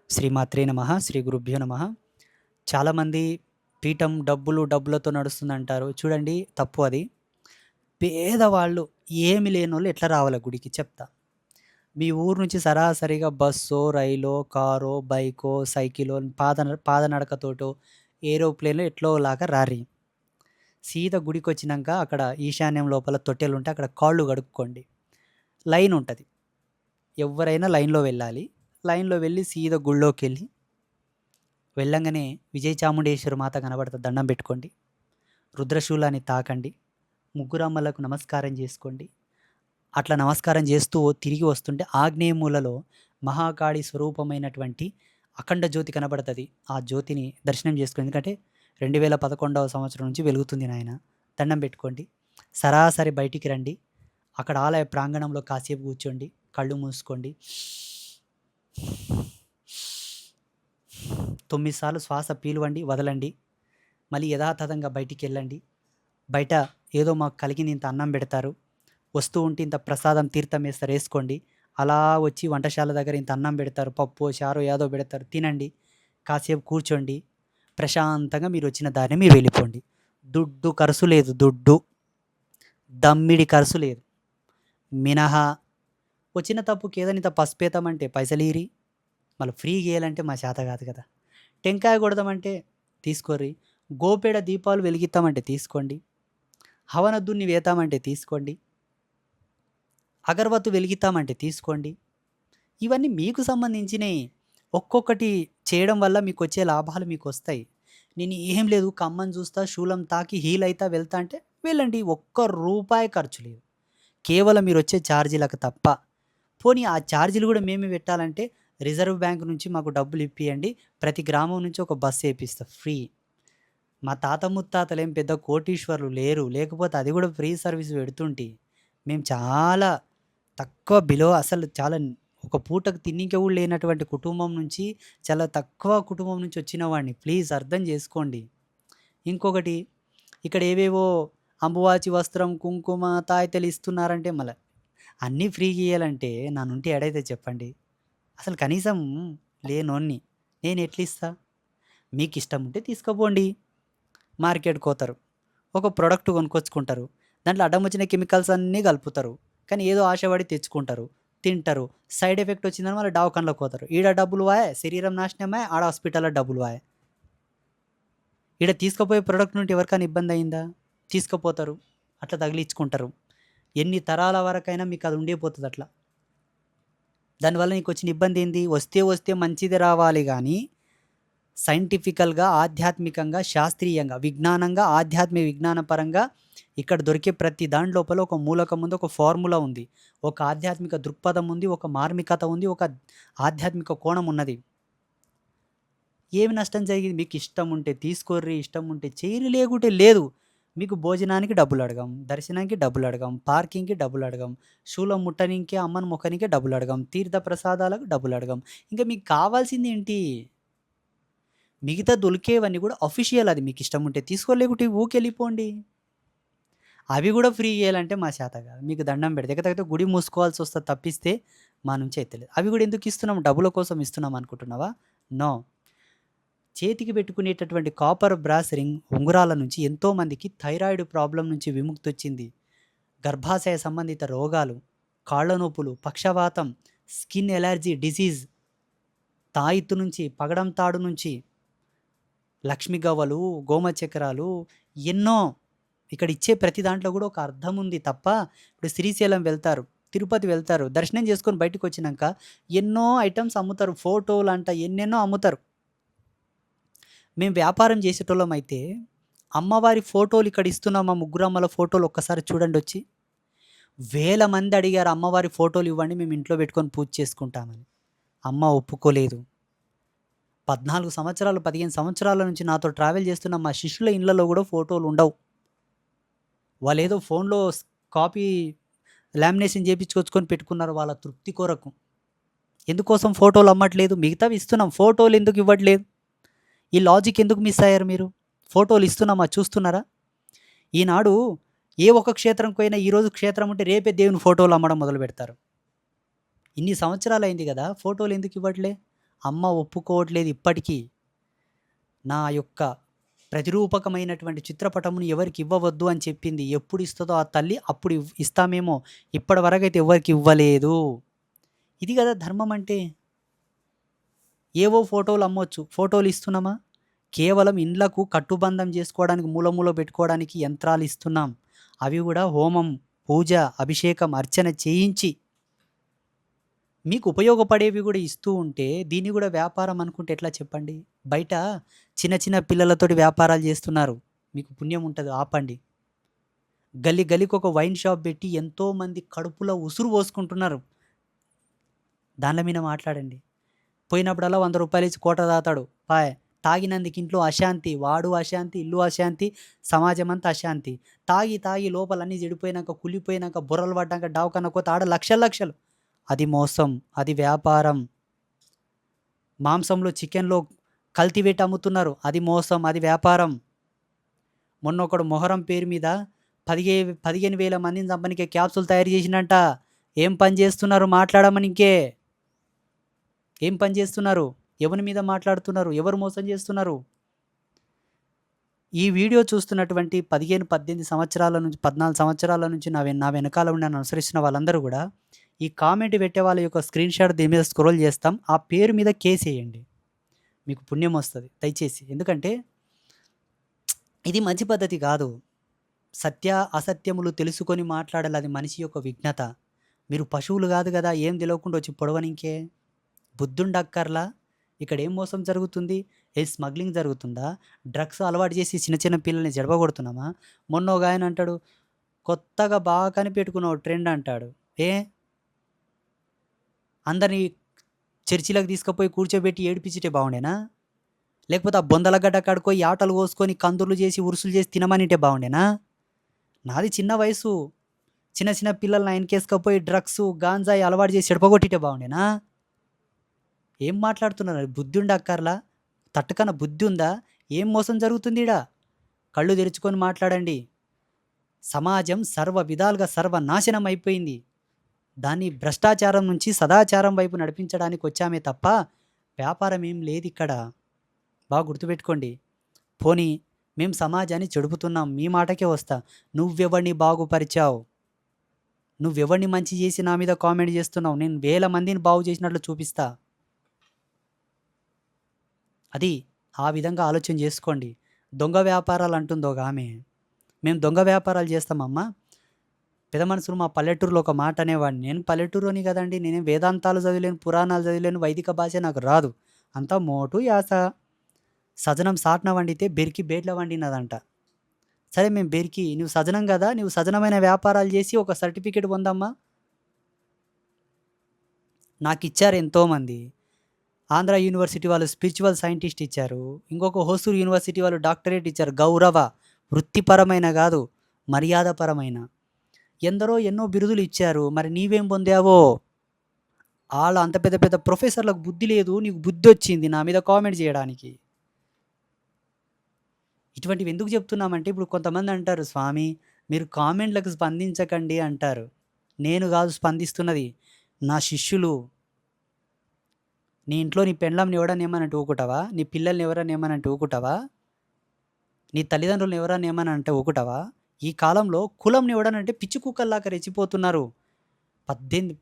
శ్రీమాత్రే నమః. శ్రీ గురుభ్యో నమః. చాలామంది పీఠం డబ్బులతో నడుస్తుందంటారు. చూడండి తప్పు అది. పేదవాళ్ళు ఏమి లేనోళ్ళు ఎట్లా రావాల గుడికి చెప్తా. మీ ఊరు నుంచి సరాసరిగా బస్సో, రైలో, కారో, బైకో, సైకిలో, పాదనడకతోటో, ఏరోప్లేన్‌లో ఎట్లోలాగా రారి. సీదా గుడికొచ్చినంక అక్కడ ఈశాన్యం లోపల తొట్టెలుంటే అక్కడ కాళ్ళు కడుక్కోండి. లైన్ ఉంటది. ఎవ్వరైనా లైన్‌లో వెళ్ళాలి. లైన్‌లో వెళ్ళి సీదా గుళ్ళోకెళ్ళి వెళ్ళంగానే విజయ చాముండేశ్వరి మాత కనబడుతది. దండం పెట్టుకోండి. రుద్రశూలాన్ని తాకండి. ముగ్గురమ్మలకు నమస్కారం చేసుకోండి. అట్లా నమస్కారం చేస్తూ తిరిగి వస్తుంటే ఆగ్నేయ మూలలో మహాకాళి స్వరూపమైనటువంటి అఖండ జ్యోతి కనబడతది. ఆ జ్యోతిని దర్శనం చేసుకోండి. ఎందుకంటే 2011వ సంవత్సరం నుంచి వెలుగుతుంది నాయన. దండం పెట్టుకోండి. సరాసరి బయటికి రండి. అక్కడ ఆలయ ప్రాంగణంలో కాసేపు కూర్చోండి. కళ్ళు మూసుకోండి. 9 సార్లు శ్వాస పీలవండి, వదలండి. మళ్ళీ యథాతథంగా బయటికెళ్ళండి. బయట ఏదో మాకు కలిగింది ఇంత అన్నం పెడతారు. వస్తూ ఉంటే ఇంత ప్రసాదం తీర్థం వేస్తారు ఏసుకోండి. అలా వచ్చి వంటశాల దగ్గర ఇంత అన్నం పెడతారు. పప్పో, చారో ఏదో పెడతారు. తినండి. కాసేపు కూర్చోండి. ప్రశాంతంగా మీరొచ్చిన దారిన మీరు వెళ్ళిపోండి. దుడ్డు ఖర్చు లేదు. దమ్మిడి ఖర్చు లేదు. మినహా వచ్చిన తప్పుకి ఏదైనా ఇంత పసుపేతామంటే పైసలీరి. మళ్ళీ ఫ్రీగా ఇయ్యాలంటే మా చేత కాదు కదా! టెంకాయ కొడదామంటే తీసుకోర్రి. గోపేడ దీపాలు వెలిగిద్దామంటే తీసుకోండి. హవనద్దుని వేతామంటే తీసుకోండి. అగరబత్తు వెలిగిద్దామంటే తీసుకోండి. ఇవన్నీ మీకు సంబంధించినయి. ఒక్కొక్కటి చేయడం వల్ల మీకొచ్చే లాభాలు మీకొస్తాయి. నేను ఏం లేదు కమ్మని చూస్తా, శూలం తాకి హీల్ అయితా వెళ్తా అంటే వెళ్ళండి. ఒక్క రూపాయి ఖర్చు లేదు. కేవలం మీరొచ్చే ఛార్జీలకు తప్ప. పోనీ ఆ ఛార్జీలు కూడా మేమే పెట్టాలంటే రిజర్వ్ బ్యాంక్ నుంచి మాకు డబ్బులు ఇప్పియండి. ప్రతి గ్రామం నుంచి ఒక బస్సు ఏపిస్తా ఫ్రీ. మా తాత ముత్తాతలేం పెద్ద కోటీశ్వరులు లేరు. లేకపోతే అది కూడా ఫ్రీ సర్వీస్ పెడుతుంటి. మేము చాలా తక్కువ అసలు చాలా ఒక పూటకు తిన్నికే కూడా లేనటువంటి కుటుంబం నుంచి, చాలా తక్కువ కుటుంబం నుంచి వచ్చిన వాడిని. ప్లీజ్ అర్థం చేసుకోండి. ఇంకొకటి ఇక్కడ ఏవేవో అంబువాచి వస్త్రం, కుంకుమ, తాయితలు ఇస్తున్నారంటే మళ్ళా అన్నీ ఫ్రీగా ఇయ్యాలంటే నా నుండి ఏడైతే చెప్పండి. అసలు కనీసం లేనోన్ని నేనెట్లిస్తా? మీకిష్టం ఉంటే తీసుకపోండి. మార్కెట్‌కోతారు. ఒక ప్రొడక్ట్ కొనుక్కొచ్చుకుంటారు. దాంట్లో అడ్డమొచ్చిన కెమికల్స్ అన్నీ కలుపుతారు. కానీ ఏదో ఆశపడి తెచ్చుకుంటారు. తింటారు. సైడ్ ఎఫెక్ట్ వచ్చిందని మళ్ళీ దవాఖానలోకి పోతారు. ఈడ డబ్బులు వాయే, శరీరం నాశనమాయే, ఆడ హాస్పిటల్‌లో డబ్బులు వాయే. ఈడ తీసుకుపోయే ప్రొడక్ట్ నుండి ఎవరికైనా ఇబ్బంది అయిందా? తీసుకుపోతారు. అట్లా తగిలించుకుంటారు. ఎన్ని తరాల వరకైనా మీకు అది ఉండే పోతది అట్లా. దానివల్ల నీకొచ్చిన ఇబ్బంది ఏంది? వస్తే మంచిది రావాలి గానీ సైంటిఫికల్‌గా, ఆధ్యాత్మికంగా, శాస్త్రీయంగా, విజ్ఞానంగా, విజ్ఞానపరంగా ఇక్కడ దొరికే ప్రతి దాని లోపల ఒక మూలకం ఉంది. ఒక ఫార్ములా ఉంది. ఒక ఆధ్యాత్మిక దృక్పథం ఉంది. ఒక మార్మికత ఉంది. ఒక ఆధ్యాత్మిక కోణం ఉన్నది. ఏమి నష్టం జరిగింది? మీకు ఇష్టం ఉంటే తీసుకోర్రి. ఇష్టం ఉంటే చెయ్యిరి. లేకుంటే లేదు. మీకు భోజనానికి డబ్బులడగం. దర్శనానికి డబ్బులడగం. పార్కింగ్‌కి డబ్బులడగం. శూలం ముట్టనీకే, అమ్మను మొక్కనీకే డబ్బులడగం. తీర్థ ప్రసాదాలకు డబ్బులడగం. ఇంకా మీకు కావాల్సిందేంటి? మిగతా దొలికేవన్నీ కూడా అఫీషియల్ అది. మీకిష్టం ఉంటే తీసుకో, లేకుంటే ఊకెళ్ళిపోండి. అవి గూడా ఫ్రీ ఇయ్యాలంటే మా చేత కాదు. మీకు దండం పెడితే ఎక్కడికైతే గుడి మూసుకోవాల్సొస్తది తప్పిస్తే మా నుంచి అయితలేదు. అవి గూడా ఎందుకు ఇస్తున్నాం? డబ్బుల కోసం ఇస్తున్నాం అనుకుంటున్నావా? నో. చేతికి పెట్టుకునేటటువంటి కాపర్ బ్రాస్ రింగ్ ఉంగరాల నుంచి ఎంతోమందికి థైరాయిడ్ ప్రాబ్లమ్ నుంచి విముక్తొచ్చింది. గర్భాశయ సంబంధిత రోగాలు, కాళ్ళ నొప్పులు, పక్షవాతం, స్కిన్ ఎలర్జీ డిసీజ్, తాయిత్తు నుంచి, పగడం తాడు నుంచి, లక్ష్మి గవ్వలు, గోమచక్రాలు ఎన్నో. ఇక్కడ ఇచ్చే ప్రతి దాంట్లో కూడా ఒక అర్థం ఉంది తప్ప ఇప్పుడు శ్రీశైలం వెళ్తారు, తిరుపతి వెళ్తారు, దర్శనం చేసుకొని బయటకొచ్చినంక ఎన్నో ఐటెమ్స్ అమ్ముతారు. ఫోటోలంట ఎన్నెన్నో అమ్ముతారు. మేము వ్యాపారం చేసేటోళ్ళమైతే అమ్మవారి ఫోటోలు ఇక్కడ ఇస్తున్నాం. మా ముగ్గురమ్మల ఫోటోలు ఒక్కసారి చూడండొచ్చి. వేల మంది అడిగారు అమ్మవారి ఫోటోలు ఇవ్వండి మేము ఇంట్లో పెట్టుకొని పూజ చేసుకుంటామని. అమ్మ ఒప్పుకోలేదు. 14 సంవత్సరాలు, 15 సంవత్సరాల నుంచి నాతో ట్రావెల్ చేస్తున్న మా శిష్యుల ఇళ్ళలో కూడా ఫోటోలుండవు. వాళ్ళేదో ఫోన్‌లో కాపీ లామినేషన్ చేపించుకొచ్చుకొని పెట్టుకున్నారు వాళ్ళ తృప్తి కొరకు. ఎందుకోసం ఫోటోలు అమ్మట్లేదు? మిగతావి ఇస్తున్నాం. ఫోటోలు ఎందుకు ఇవ్వట్లేదు? ఈ లాజిక్ ఎందుకు మిస్ అయ్యారు మీరు? ఫోటోలు ఇస్తున్నామా చూస్తున్నారా? ఈనాడు ఏ ఒక్క క్షేత్రంకి పోయినా ఈరోజు క్షేత్రం ఉంటే రేపే దేవుని ఫోటోలు అమ్మడం మొదలుపెడతారు. ఇన్ని సంవత్సరాలయింది గదా! ఫోటోలు ఎందుకు ఇవ్వట్లే? అమ్మ ఒప్పుకోవట్లేదు ఇప్పటికీ. నా యొక్క ప్రతిరూపకమైనటువంటి చిత్రపటమును ఎవరికి ఇవ్వవద్దు అని చెప్పింది. ఎప్పుడు ఇస్తదో ఆ తల్లి అప్పుడు ఇస్తామేమో. ఇప్పటి వరకైతే ఎవరికి ఇవ్వలేదు. ఇది కదా ధర్మం అంటే. ఏవో ఫోటోలు అమ్మొచ్చు. ఫోటోలు ఇస్తున్నామా? కేవలం ఇండ్లకు కట్టుబంధం చేసుకోవడానికి మూల మూల పెట్టుకోవడానికి యంత్రాలు ఇస్తున్నాం. అవి కూడా హోమం, పూజ, అభిషేకం, అర్చన చేయించి మీకు ఉపయోగపడేవి కూడా ఇస్తూ ఉంటే దీన్ని కూడా వ్యాపారం అనుకుంటే ఎట్లా చెప్పండి? బయట చిన్న చిన్న పిల్లలతోటి వ్యాపారాలు చేస్తున్నారు. మీకు పుణ్యం ఉంటది ఆపండి. గల్లీ గల్లీకి ఒక వైన్ షాప్ పెట్టి ఎంతోమంది కడుపులో ఉసురు పోసుకుంటున్నారు. దానిల మీద మాట్లాడండి. పోయినప్పుడల్లా ₹100 ఇచ్చి కోట తాగుతాడు. పాయె. తాగినందుకు ఇంట్లో అశాంతి. వాడు అశాంతి, ఇల్లు అశాంతి, సమాజం అంతా అశాంతి. తాగి తాగి లోపలన్నీ చెడిపోయినాక, కుళ్ళిపోయినాక, బుర్రలు పడ్డాక దవాఖానకు పోతే ఆడ లక్షలు లక్షలు. అది మోసం. అది వ్యాపారం. మాంసంలో, చికెన్‌లో కల్తీ పెట్టి అమ్ముతున్నారు. అది మోసం. అది వ్యాపారం. మొన్న ఒకడు మొహరం పేరు మీద 15,000 మందిని చంపనీకే క్యాప్సూల్ తయారు చేసిండంట. ఏం పని చేస్తున్నారు మాట్లాడమని ఇంకే. ఏం పని చేస్తున్నారు? ఎవరి మీద మాట్లాడుతున్నారు? ఎవరు మోసం చేస్తున్నారు? ఈ వీడియో చూస్తున్నటువంటి 15, 18 సంవత్సరాల నుంచి 14 సంవత్సరాల నుంచి నా వెనకాల ఉండి నన్ను అనుసరిస్తున్న వాళ్ళందరూ కూడా ఈ కామెంట్ పెట్టే వాళ్ళ యొక్క స్క్రీన్‌షాట్ దీని మీద స్క్రోల్ చేస్తాం. ఆ పేరు మీద కేసేయండి. మీకు పుణ్యం వస్తది దయచేసి. ఎందుకంటే ఇది మంచి పద్ధతి కాదు. సత్య, అసత్యములు తెలుసుకొని మాట్లాడాలి. అది మనిషి యొక్క విజ్ఞత. మీరు పశువులు కాదు కదా! ఏం తెలవకుండా వచ్చి పొడవనింకే. బుద్ధుండక్కర్లా. ఇక్కడ ఏం మోసం జరుగుతుంది? స్మగ్లింగ్ జరుగుతుందా? డ్రగ్స్ అలవాటు చేసి చిన్న చిన్న పిల్లల్ని జడవగొడుతున్నామా? మొన్న ఒకాయన అంటాడు, కొత్తగా బాగా కనిపెట్టుకున్నావు ట్రెండ్ అంటాడు. ఏ? అందరిని చర్చిలకు తీసుకుపోయి కూర్చోబెట్టి ఏడిపించితే బాగుండేనా? లేకపోతే ఆ బొందల గడ్డ కాడికి పోయి యాటలు కోసుకొని కందుర్లు చేసి, ఉరుసులు చేసి తినమనింటే బాగుండేనా? నాది చిన్న వయసు. చిన్న చిన్న పిల్లల్ని ఆయనకేసుకపోయి డ్రగ్సు, గాంజాయి అలవాటు చేసి చెడపగొట్టింటే బాగుండేనా? ఏం మాట్లాడుతున్నారు? బుద్ధి ఉండక్కర్లా? తట్టకన బుద్ధి ఉందా? ఏం మోసం జరుగుతుంది ఈడ? కళ్ళు తెరుచుకొని మాట్లాడండి. సమాజం సర్వ విధాలుగా సర్వనాశనం అయిపోయింది. దాన్ని భ్రష్టాచారం నుంచి సదాచారం వైపు నడిపించడానికి వచ్చామే తప్ప వ్యాపారం ఏం లేదిక్కడ. బాగా గుర్తుపెట్టుకోండి. పోనీ మేము సమాజాన్ని చెడుపుతున్నాం. మీ మాటకే వస్తా. నువ్వెవడిని బాగుపరిచావు? నువ్వెవడిని మంచి చేసి నా మీద కామెంట్ చేస్తున్నావు? నేను 1000 మందిని బాగు చేసినట్లు చూపిస్తా. అది ఆ విధంగా ఆలోచన చేసుకోండి. దొంగ వ్యాపారాలు అంటుంది ఒకామె. మేము దొంగ వ్యాపారాలు చేస్తామమ్మా. పెద్ద మనుషులు మా పల్లెటూరులో ఒక మాట అనేవాడిని. నేను పల్లెటూరుని కదండీ. నేనేం వేదాంతాలు చదివలేను, పురాణాలు చదివలేను, వైదిక భాష నాకు రాదు. అంతా మోటు యాస. సజనం సాట్న వండితే బెరికి బేట్ల వండినదంట. సరే మేము బెరికి, నువ్వు సజనం కదా, నువ్వు సజనమైన వ్యాపారాలు చేసి ఒక సర్టిఫికేట్ పొందమ్మా. నాకిచ్చారు ఎంతోమంది. ఆంధ్ర యూనివర్సిటీ వాళ్ళు స్పిరిచువల్ సైంటిస్ట్ ఇచ్చారు. ఇంకొక హోసూర్ యూనివర్సిటీ వాళ్ళు డాక్టరేట్ ఇచ్చారు. గౌరవ, వృత్తిపరమైన కాదు, మర్యాదపరమైన. ఎందరో ఎన్నో బిరుదులు ఇచ్చారు. మరి నీవేం పొందావో? ఆళ్ళ అంత పెద్ద పెద్ద ప్రొఫెసర్లకు బుద్ధి లేదు. నీకు బుద్ధి వచ్చింది నా మీద కామెంట్ చేయడానికి. ఇటువంటివి ఎందుకు చెప్తున్నామంటే ఇప్పుడు కొంతమంది అంటారు, స్వామి మీరు కామెంట్లకు స్పందించకండి అంటారు. నేను కాదు స్పందిస్తున్నది, నా శిష్యులు. నీ ఇంట్లో నీ పెండ్లాంని ఎవడన్నా ఏమనంటే ఊరుకుంటావా? నీ పిల్లల్ని ఎవరన్నా ఏమనంటే ఊరుకుంటావా? నీ తల్లిదండ్రులను ఎవరన్నా ఏమన్నా అంటే ఊరుకుంటావా? ఈ కాలంలో కులంని ఎవడనంటే పిచ్చి కుక్కల్లాగా రెచ్చిపోతున్నారు. 14,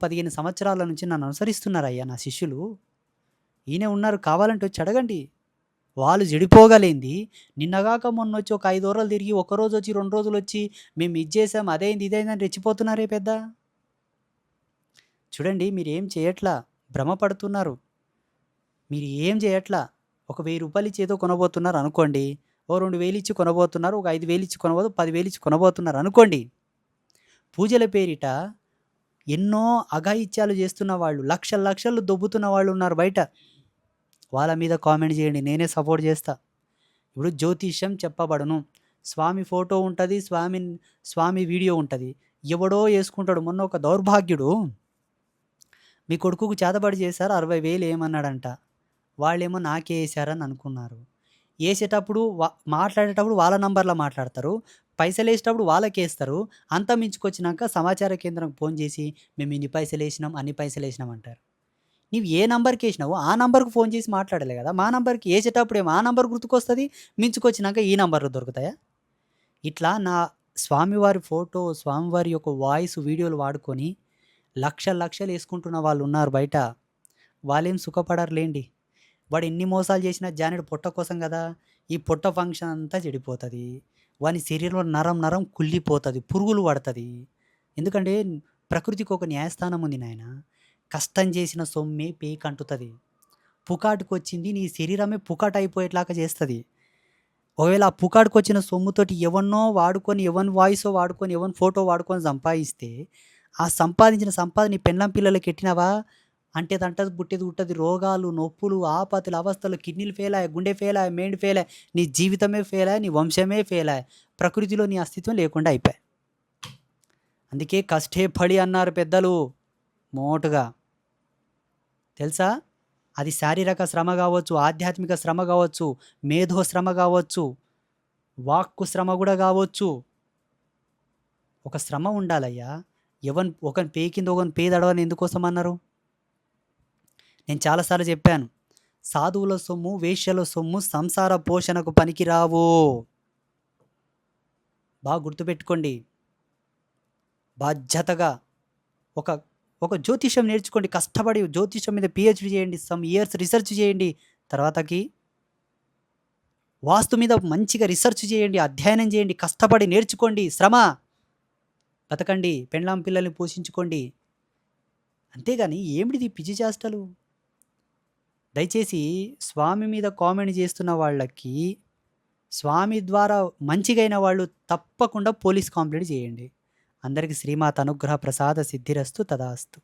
15 సంవత్సరాల నుంచి నన్ను అనుసరిస్తున్నారయ్యా నా శిష్యులు. ఈయనే ఉన్నారు, కావాలంటే వచ్చి అడగండి. వాళ్ళు చెడిపోగలేంది. నిన్నగాక మొన్నొచ్చి ఒక 5 ఓరలు తిరిగి, ఒకరోజు వచ్చి 2 రోజులు వచ్చి మేము ఇది చేసాం, అదైంది, ఇదైందని రెచ్చిపోతున్నారే పెద్ద. చూడండి మీరేం చేయట్లా, భ్రమపడుతున్నారు. మీరు ఏం చేయట్లా. ఒక ₹1000 ఇచ్చి ఏదో కొనబోతున్నారు అనుకోండి. ఓ 2000 ఇచ్చి కొనబోతున్నారు. ఒక 5000 ఇచ్చి కొనబోదు, 10,000 ఇచ్చి కొనబోతున్నారు అనుకోండి. పూజల పేరిట ఎన్నో అఘాయిత్యాలు చేస్తున్న వాళ్ళు, లక్షలు లక్షలు దొబ్బుతున్న వాళ్ళు ఉన్నారు బయట. వాళ్ళ మీద కామెంట్ చేయండి. నేనే సపోర్ట్ చేస్తా. ఇప్పుడు జ్యోతిష్యం చెప్పబడును. స్వామి ఫోటో ఉంటుంది, స్వామి వీడియో ఉంటుంది. ఎవడో వేసుకుంటాడు. మొన్న ఒక దౌర్భాగ్యుడు మీ కొడుకుకు చేతబడి చేశారు, 60,000 ఏమన్నాడంట. వాళ్ళేమో నాకే వేసారని అనుకున్నారు. వేసేటప్పుడు మాట్లాడేటప్పుడు వాళ్ళ నంబర్లో మాట్లాడతారు, పైసలు వేసేటప్పుడు వాళ్ళకేస్తారు. అంతా మించుకొచ్చినాక సమాచార కేంద్రంకి ఫోన్ చేసి మేము ఇన్ని పైసలు వేసినాం, అన్ని పైసలు వేసినాం అంటారు. నీవు ఏ నంబర్‌కేసినావో ఆ నంబర్‌కి ఫోన్ చేసి మాట్లాడాలి గదా! మా నంబర్‌కి ఏసేటప్పుడేమో ఆ నంబర్ గుర్తుకొస్తది. మించుకొచ్చినాక ఈ నంబర్‌లు దొరుకుతాయా? ఇట్లా నా స్వామివారి ఫోటో, స్వామివారి యొక్క వాయిస్, వీడియోలు వాడుకొని లక్షలు లక్షలేసుకుంటున్న వాళ్ళున్నారు బయట. వాళ్ళేం సుఖపడరులెండి. వాడెన్ని మోసాలు చేసినా జానెడు పొట్ట కోసం గదా! ఈ పొట్ట ఫంక్షన్ అంతా చెడిపోతది. వాని శరీరంలో నరం నరం కుళ్ళిపోతది. పురుగులు పడతది. ఎందుకంటే ప్రకృతికి ఒక న్యాయస్థానం ఉంది నాయన. కష్టం చేసిన సొమ్మే పేకంటుతది. పుకాటుకొచ్చింది నీ శరీరమే పుకాటయిపోయేట్లాగా చేస్తది. ఒకవేళ ఆ పుకాడుకొచ్చిన సొమ్ముతోటి ఎవడినో వాడుకొని, ఎవని వాయిసో వాడుకొని, ఎవని ఫోటో వాడుకొని సంపాయిస్తే, ఆ సంపాదించిన సంపాదన నీ పెళ్ళాం పిల్లలకెట్టినావా, అంటేదంటది, పుట్టేది పుట్టది. రోగాలు, నొప్పులు, ఆపతులు, అవస్థలు, కిడ్నీలు ఫెయిలాయె, గుండె ఫెయిలాయె, మైండ్ ఫెయిలాయె, నీ జీవితమే ఫెయిలాయె, నీ వంశమే ఫెయిలాయె. ప్రకృతిలో నీ అస్తిత్వం లేకుండా అయిపాయె. అందుకే కష్టే పడి అన్నారు పెద్దలు మోటుగా. తెలుసా? అది శారీరక శ్రమ గావచ్చు, ఆధ్యాత్మిక శ్రమ గావచ్చు, మేధో శ్రమ గావచ్చు, వాక్కు శ్రమ గూడా గావచ్చు. ఒక శ్రమ ఉండాలయ్యా. ఒకని పేయి కింద ఒకని పేయి దడవని ఎందుకోసమన్నారు? నేను చాలా సార్లు జెప్పాను. సాధువుల సొమ్ము, వేశ్యల సొమ్ము సంసార పోషణకు పనికిరావు. గుర్తుపెట్టుకోండి. బాధ్యతగా ఒక ఒక జ్యోతిష్యం నేర్చుకోండి. కష్టపడి జ్యోతిష్యం మీద పీహెచ్‌డీ చేయండి. సమ్ ఇయర్స్ రిసర్చ్ చేయండి. తర్వాతకి వాస్తు మీద మంచిగా రిసర్చ్ చేయండి. అధ్యయనం చేయండి. కష్టపడి నేర్చుకోండి. శ్రమ. బతకండి. పెండ్లాం పిల్లల్ని పోషించుకోండి. అంతేగాని ఏమిటిది పిచ్చి చేష్టలు? దయచేసి స్వామి మీద కామెంట్ చేస్తున్న వాళ్ళకి, స్వామి ద్వారా మంచిగైన వాళ్ళు తప్పకుండా పోలీస్ కంప్లెయింట్ చేయండి. అందరికి శ్రీమాత అనుగ్రహ ప్రసాద సిద్ధిరస్తు తదాస్తు.